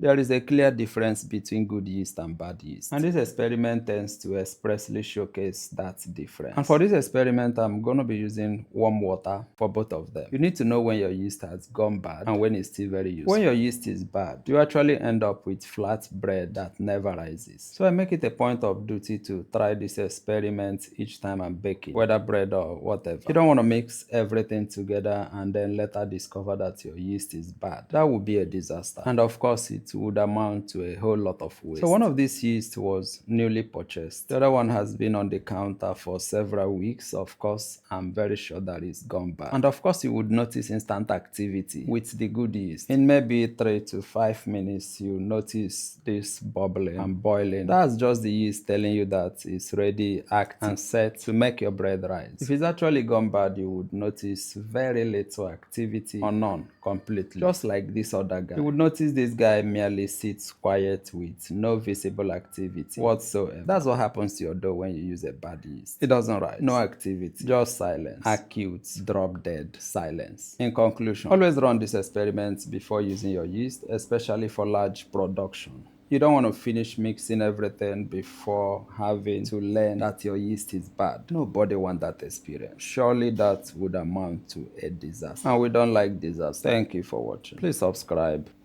There is a clear difference between good yeast and bad yeast, and this experiment tends to expressly showcase that difference. And for this experiment, I'm going to be using warm water for both of them. You need to know when your yeast has gone bad and when it's still very useful. When your yeast is bad, you actually end up with flat bread that never rises. So I make it a point of duty to try this experiment each time I'm baking, whether bread or whatever. You don't want to mix everything together and then later discover that your yeast is bad. That would be a disaster. And of course, it would amount to a whole lot of waste. So one of these yeast was newly purchased. The other one has been on the counter for several weeks. Of course, I'm very sure that it's gone bad. And of course, you would notice instant activity with the good yeast. In maybe 3 to 5 minutes, you notice this bubbling and boiling. That's just the yeast telling you that it's ready, active, and set to make your bread rise. If it's actually gone bad, you would notice very little activity or none completely. Just like this other guy. You would notice this guy merely sits quiet with no visible activity whatsoever. That's what happens to your dough when you use a bad yeast. It doesn't rise. No activity. Just silence. Acute, drop dead silence. In conclusion, always run this experiment before using your yeast, especially for large production. You don't want to finish mixing everything before having to learn that your yeast is bad. Nobody wants that experience. Surely that would amount to a disaster. And we don't like disaster. Thank you for watching. Please subscribe.